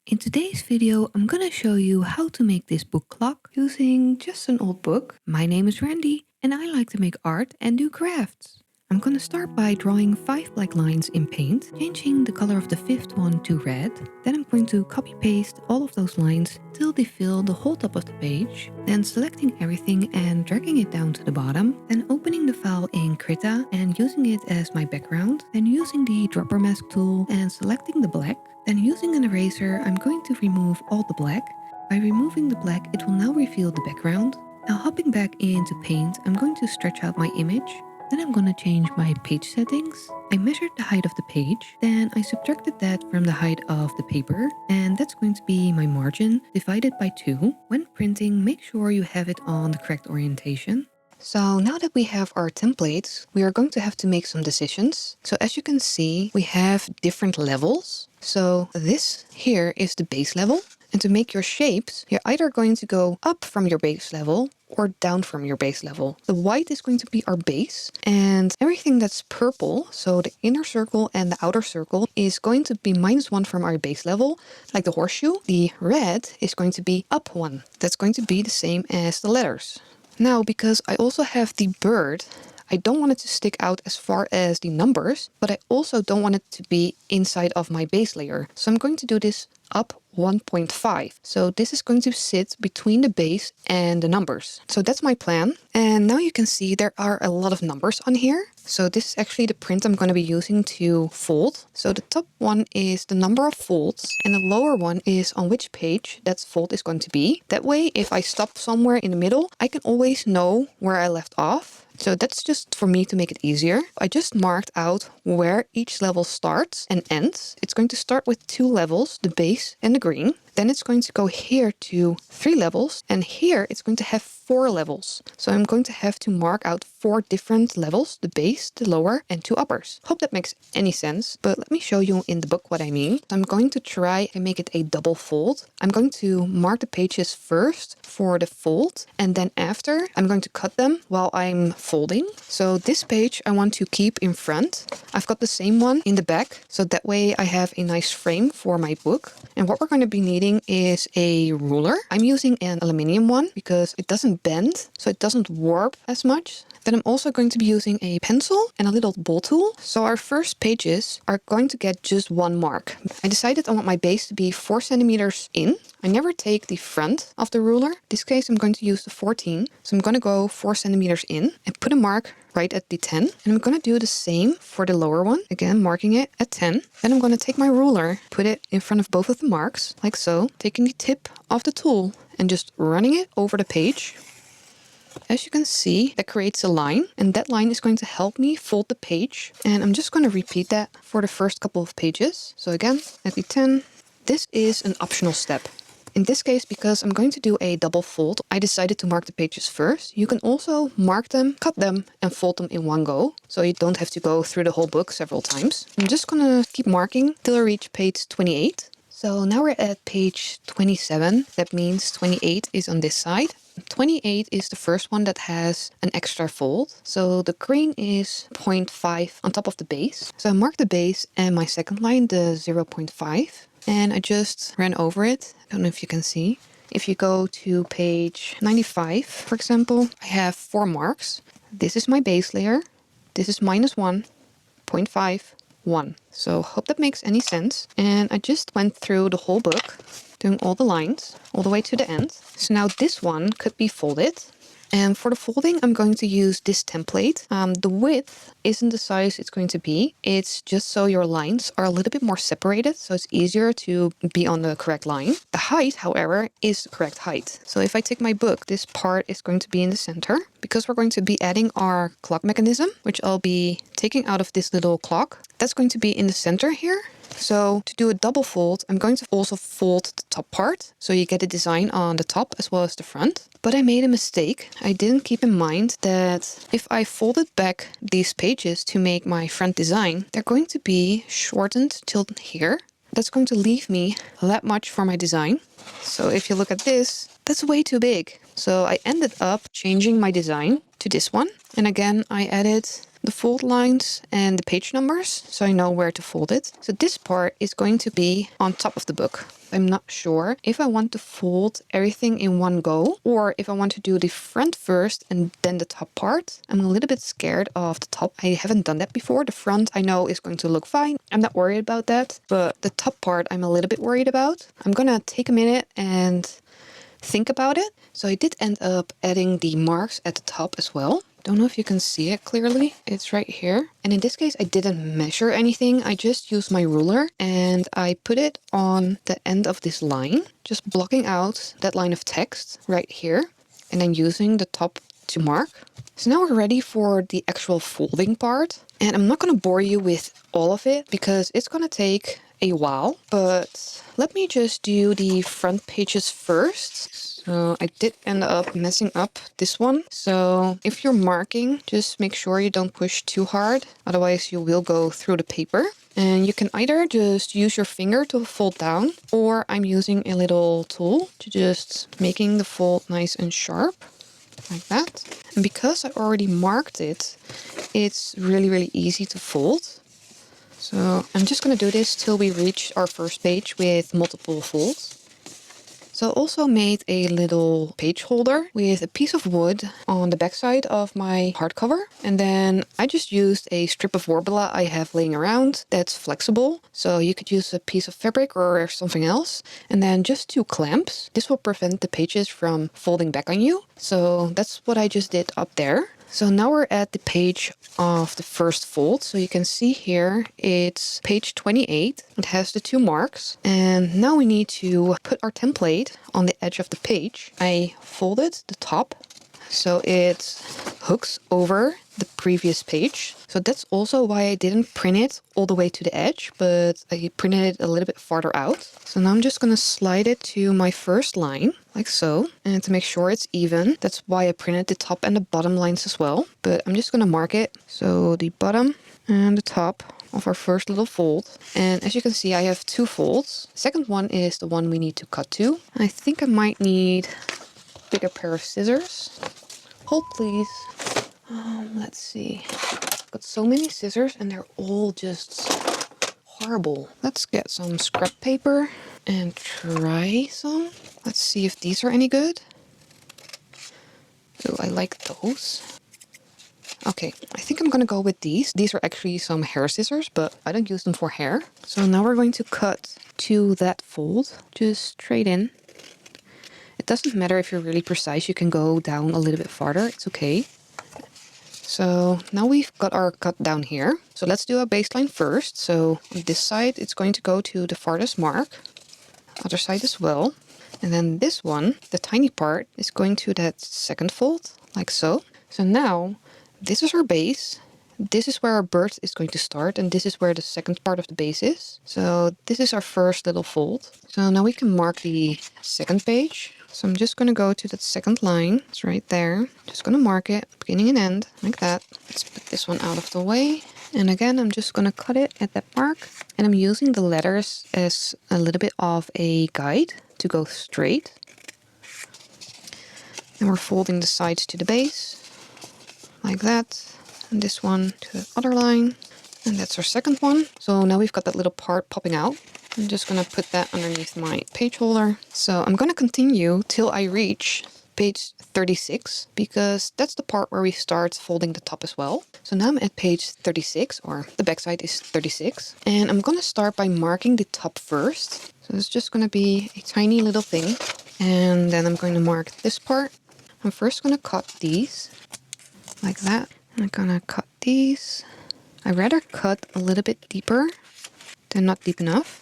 In today's video, I'm gonna show you how to make this book clock using just an old book. My name is Randy and I like to make art and do crafts. I'm gonna start by drawing 5 black lines in paint, changing the color of the 5th one to red. Then I'm going to copy paste all of those lines till they fill the whole top of the page. Then selecting everything and dragging it down to the bottom. Then opening the file in Krita and using it as my background. Then using the dropper mask tool and selecting the black. Then using an eraser, I'm going to remove all the black. By removing the black, it will now reveal the background. Now hopping back into Paint, I'm going to stretch out my image. Then I'm going to change my page settings. I measured the height of the page, then I subtracted that from the height of the paper, and that's going to be my margin divided by 2. When printing, make sure you have it on the correct orientation. So now that we have our templates, we are going to have to make some decisions. So as you can see, we have different levels. So this here is the base level. And to make your shapes, you're either going to go up from your base level or down from your base level. The white is going to be our base, and everything that's purple, so the inner circle and the outer circle, is going to be -1 from our base level, like the horseshoe. The red is going to be up 1. That's going to be the same as the letters. Now, because I also have the bird, I don't want it to stick out as far as the numbers, but I also don't want it to be inside of my base layer. So I'm going to do this up 1.5. So this is going to sit between the base and the numbers. So that's my plan. And now you can see there are a lot of numbers on here. So this is actually the print I'm going to be using to fold. So the top one is the number of folds, and the lower one is on which page that fold is going to be. That way, if I stop somewhere in the middle, I can always know where I left off. So that's just for me to make it easier. I just marked out where each level starts and ends. It's going to start with 2 levels, the base and the green. Then it's going to go here to 3 levels, and here it's going to have 4 levels. So I'm going to have to mark out 4 different levels, the base, the lower, and 2 uppers. Hope that makes any sense, but let me show you in the book what I mean. So I'm going to try and make it a double fold. I'm going to mark the pages first for the fold, and then after I'm going to cut them while I'm folding. So this page I want to keep in front. I've got the same one in the back, so that way I have a nice frame for my book. And what we're going to be needing is a ruler. I'm using an aluminum one because it doesn't bend, so it doesn't warp as much. Then I'm also going to be using a pencil and a little ball tool. So our first pages are going to get just 1 mark. I decided I want my base to be 4 centimeters in. I never take the front of the ruler. In this case, I'm going to use the 14. So I'm going to go 4 centimeters in and put a mark right at the 10. And I'm going to do the same for the lower one. Again, marking it at 10. Then I'm going to take my ruler, put it in front of both of the marks, like so, taking the tip of the tool and just running it over the page. As you can see, that creates a line, and that line is going to help me fold the page. And I'm just going to repeat that for the first couple of pages. So again, at the 10, this is an optional step. In this case, because I'm going to do a double fold, I decided to mark the pages first. You can also mark them, cut them, and fold them in one go, so you don't have to go through the whole book several times. I'm just going to keep marking till I reach page 28. So now we're at page 27. That means 28 is on this side. 28 is the first one that has an extra fold. So the green is 0.5 on top of the base. So I marked the base and my second line, the 0.5. And I just ran over it. I don't know if you can see. If you go to page 95, for example, I have 4 marks. This is my base layer. This is -1, 0.5, 1. So hope that makes any sense. And I just went through the whole book, doing all the lines, all the way to the end. So now this one could be folded. And for the folding, I'm going to use this template. The width isn't the size it's going to be. It's just so your lines are a little bit more separated, so it's easier to be on the correct line. The height, however, is the correct height. So if I take my book, this part is going to be in the center, because we're going to be adding our clock mechanism, which I'll be taking out of this little clock. That's going to be in the center here. So to do a double fold, I'm going to also fold the top part, so you get a design on the top as well as the front. But I made a mistake. I didn't keep in mind that if I folded back these pages to make my front design, they're going to be shortened till here. That's going to leave me that much for my design. So if you look at this, that's way too big. So I ended up changing my design to this one. And again, I added the fold lines and the page numbers, so I know where to fold it. So this part is going to be on top of the book. I'm not sure if I want to fold everything in one go or if I want to do the front first and then the top part. I'm a little bit scared of the top. I haven't done that before. The front I know is going to look fine. I'm not worried about that, but the top part I'm a little bit worried about. I'm gonna take a minute and think about it. So I did end up adding the marks at the top as well. Don't know if you can see it clearly. It's right here. And in this case, I didn't measure anything. I just used my ruler and I put it on the end of this line, just blocking out that line of text right here and then using the top to mark. So now we're ready for the actual folding part. And I'm not going to bore you with all of it because it's going to take a while, but let me just do the front pages first. So I did end up messing up this one. So if you're marking, just make sure you don't push too hard. Otherwise you will go through the paper. And you can either just use your finger to fold down, or I'm using a little tool to just making the fold nice and sharp. Like that. And because I already marked it, it's really easy to fold. So I'm just going to do this till we reach our first page with multiple folds. So I also made a little page holder with a piece of wood on the backside of my hardcover. And then I just used a strip of Worbla I have laying around that's flexible. So you could use a piece of fabric or something else. And then just 2 clamps. This will prevent the pages from folding back on you. So that's what I just did up there. So now we're at the page of the first fold. So you can see here it's page 28. It has the 2 marks. And now we need to put our template on the edge of the page. I folded the top so it hooks over the previous page. So that's also why I didn't print it all the way to the edge, but I printed it a little bit farther out. So now I'm just going to slide it to my first line, like so. And to make sure it's even, that's why I printed the top and the bottom lines as well. But I'm just going to mark it. So the bottom and the top of our first little fold. And as you can see, I have 2 folds. The second one is the one we need to cut to. I think I might need a bigger pair of scissors. Hold please. Let's see. I've got so many scissors and they're all just horrible. Let's get some scrap paper and try some. Let's see if these are any good. Oh, I like those. Okay, I think I'm gonna go with these. These are actually some hair scissors, but I don't use them for hair. So now we're going to cut to that fold, just straight in. It doesn't matter if you're really precise, you can go down a little bit farther, it's okay. So now we've got our cut down here. So let's do a baseline first. So on this side, it's going to go to the farthest mark. Other side as well. And then this one, the tiny part, is going to that second fold, like so. So now, this is our base. This is where our bird is going to start, and this is where the second part of the base is. So this is our first little fold. So now we can mark the second page. So I'm just going to go to that second line. It's right there. Just going to mark it, beginning and end, like that. Let's put this one out of the way. And again, I'm just going to cut it at that mark. And I'm using the letters as a little bit of a guide to go straight. And we're folding the sides to the base, like that. And this one to the other line. And that's our second one. So now we've got that little part popping out. I'm just going to put that underneath my page holder. So I'm going to continue till I reach page 36, because that's the part where we start folding the top as well. So now I'm at page 36, or the backside is 36. And I'm going to start by marking the top first. So it's just going to be a tiny little thing. And then I'm going to mark this part. I'm first going to cut these like that. And I'm going to cut these. I'd rather cut a little bit deeper than not deep enough.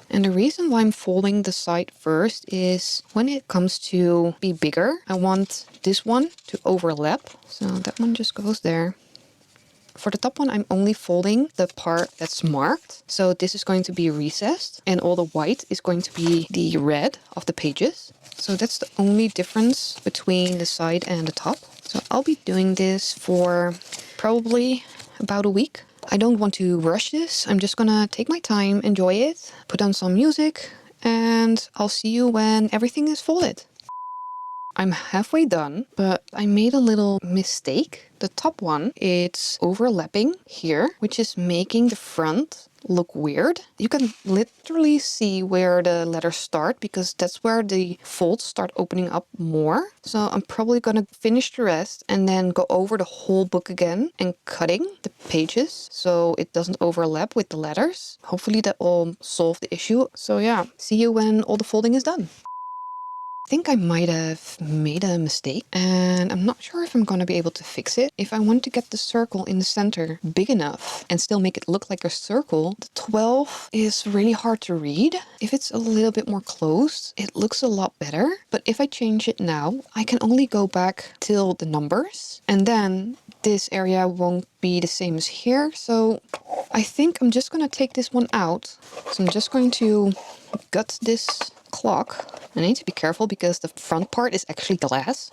And the reason why I'm folding the side first is when it comes to be bigger, I want this one to overlap. So that one just goes there. For the top one, I'm only folding the part that's marked. So this is going to be recessed, and all the white is going to be the red of the pages. So that's the only difference between the side and the top. So I'll be doing this for probably about a week. I don't want to rush this. I'm just gonna take my time, enjoy it, put on some music, and I'll see you when everything is folded. I'm halfway done, but I made a little mistake. The top one, it's overlapping here, which is making the front look weird. You can literally see where the letters start because that's where the folds start opening up more. So I'm probably gonna finish the rest and then go over the whole book again and cutting the pages so it doesn't overlap with the letters. Hopefully that will solve the issue. So yeah, see you when all the folding is done. I think I might have made a mistake and I'm not sure if I'm going to be able to fix it. If I want to get the circle in the center big enough and still make it look like a circle, the 12 is really hard to read. If it's a little bit more closed, it looks a lot better. But if I change it now, I can only go back till the numbers and then this area won't be the same as here. So I think I'm just going to take this one out. So I'm just going to gut this clock. I need to be careful because the front part is actually glass.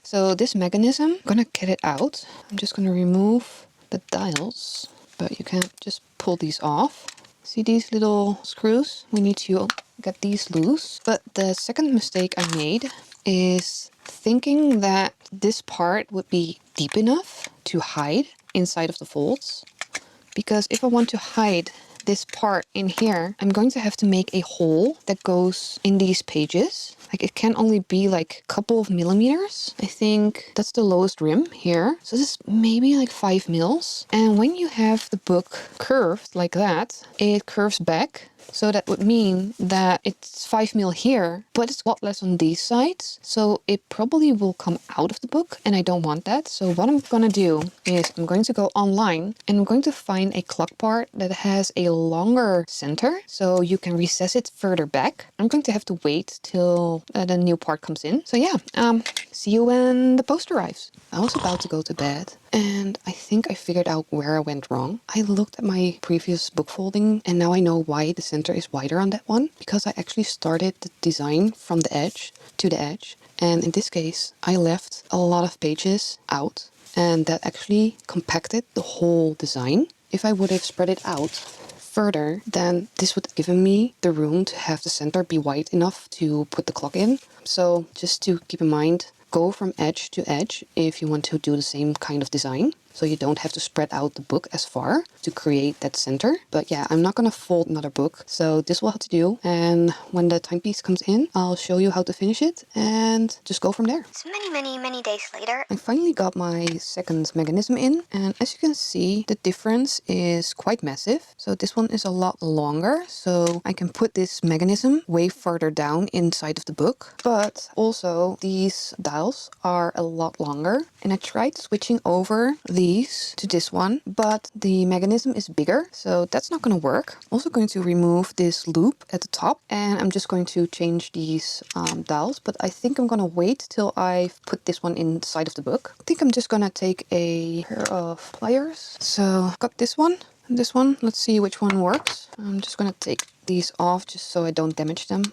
So this mechanism, I'm gonna get it out. I'm just gonna remove the dials, but you can't just pull these off. See these little screws? We need to get these loose. But the second mistake I made is thinking that this part would be deep enough to hide inside of the folds. Because if I want to hide this part in here, I'm going to have to make a hole that goes in these pages. Like it can only be like a couple of millimeters. I think that's the lowest rim here. So this is maybe like 5 mils. And when you have the book curved like that, it curves back. So that would mean that it's 5 mil here, but it's a lot less on these sides. So it probably will come out of the book and I don't want that. So what I'm gonna do is I'm going to go online and I'm going to find a clock part that has a longer center. So you can recess it further back. I'm going to have to wait till the new part comes in. So yeah, see you when the post arrives. I was about to go to bed and I think I figured out where I went wrong. I looked at my previous book folding and now I know why the center is wider on that one, because I actually started the design from the edge to the edge. And in this case, I left a lot of pages out and that actually compacted the whole design. If I would have spread it out further, then this would have given me the room to have the center be wide enough to put the clock in. So just to keep in mind, go from edge to edge if you want to do the same kind of design. So you don't have to spread out the book as far to create that center. But yeah, I'm not going to fold another book. So this will have to do. And when the timepiece comes in, I'll show you how to finish it and just go from there. So many days later, I finally got my second mechanism in. And as you can see, the difference is quite massive. So this one is a lot longer. So I can put this mechanism way further down inside of the book. But also these dials are a lot longer. And I tried switching over to this one, but the mechanism is bigger, so that's not going to work. Also going to remove this loop at the top, and I'm just going to change these dials, but I think I'm going to wait till I've put this one inside of the book. I think I'm just going to take a pair of pliers. So I've got this one and this one. Let's see which one works. I'm just going to take these off just so I don't damage them.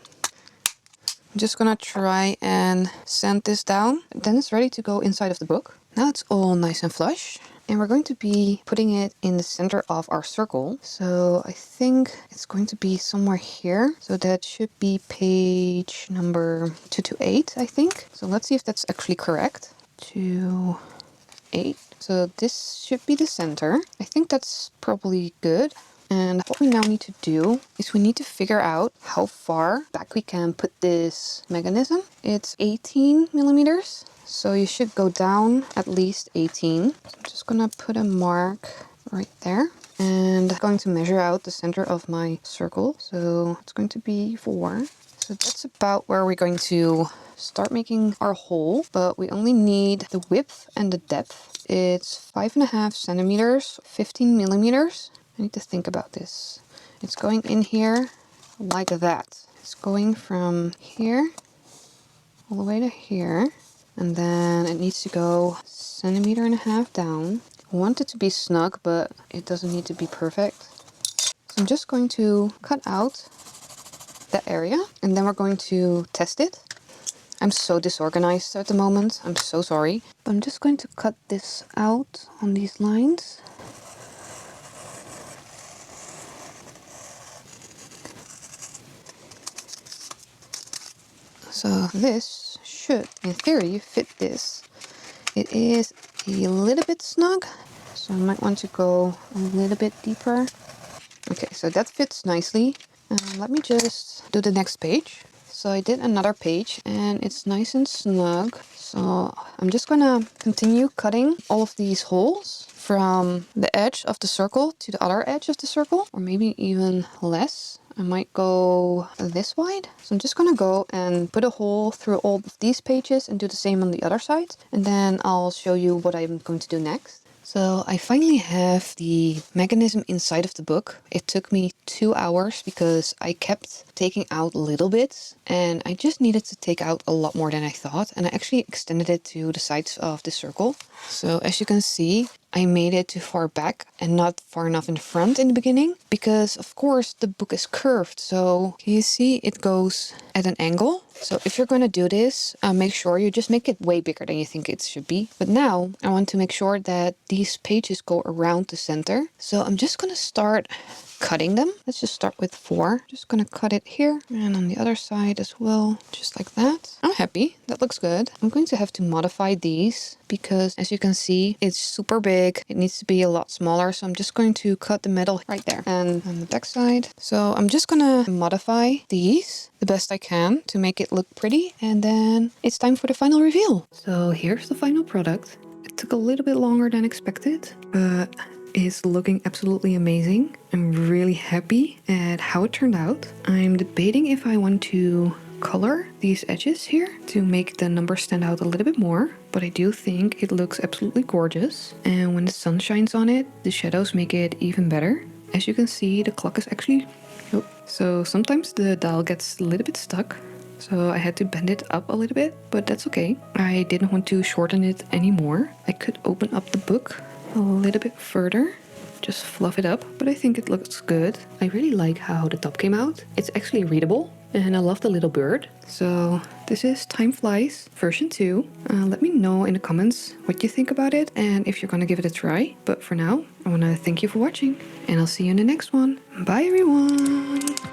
I'm just gonna try and sand this down. Then it's ready to go inside of the book. Now it's all nice and flush. And we're going to be putting it in the center of our circle. So I think it's going to be somewhere here. So that should be page number 228, I think. So let's see if that's actually correct. 228. So this should be the center. I think that's probably good. And what we now need to do is we need to figure out how far back we can put this mechanism. It's 18 millimeters. So you should go down at least 18. So I'm just gonna put a mark right there. And I'm going to measure out the center of my circle. So it's going to be 4. So that's about where we're going to start making our hole, but we only need the width and the depth. It's 5.5 centimeters, 15 millimeters. I need to think about this. It's going in here like that. It's going from here all the way to here. And then it needs to go 1.5 centimeters down. I want it to be snug, but it doesn't need to be perfect. So I'm just going to cut out that area and then we're going to test it. I'm so disorganized at the moment. I'm so sorry. But I'm just going to cut this out on these lines. So this should, in theory, fit this. It is a little bit snug, so I might want to go a little bit deeper. Okay, so that fits nicely. Let me just do the next page. So I did another page and it's nice and snug. So I'm just gonna continue cutting all of these holes from the edge of the circle to the other edge of the circle, or maybe even less. I might go this wide. So I'm just gonna go and put a hole through all of these pages and do the same on the other side. And then I'll show you what I'm going to do next. So I finally have the mechanism inside of the book. It took me 2 hours because I kept taking out little bits and I just needed to take out a lot more than I thought. And I actually extended it to the sides of the circle. So as you can see, I made it too far back and not far enough in front in the beginning because of course the book is curved. So can you see it goes at an angle? So if you're going to do this, make sure you just make it way bigger than you think it should be. But now I want to make sure that these pages go around the center. So I'm just going to start cutting them. Let's just start with 4. Just going to cut it here and on the other side as well, just like that. I'm happy. That looks good. I'm going to have to modify these because as you can see, it's super big. It needs to be a lot smaller. So I'm just going to cut the middle right there and on the back side. So I'm just going to modify these the best I can to make it look pretty. And then it's time for the final reveal. So here's the final product. It took a little bit longer than expected, but it's looking absolutely amazing. I'm really happy at how it turned out. I'm debating if I want to color these edges here to make the numbers stand out a little bit more, but I do think it looks absolutely gorgeous. And when the sun shines on it, the shadows make it even better. As you can see, the clock is actually... Oh, so sometimes the dial gets a little bit stuck. So I had to bend it up a little bit, but that's okay. I didn't want to shorten it anymore. I could open up the book a little bit further, just fluff it up, but I think it looks good. I really like how the top came out. It's actually readable and I love the little bird. So this is Time Flies version 2. Let me know in the comments what you think about it and if you're gonna give it a try. But for now, I wanna thank you for watching and I'll see you in the next one. Bye everyone!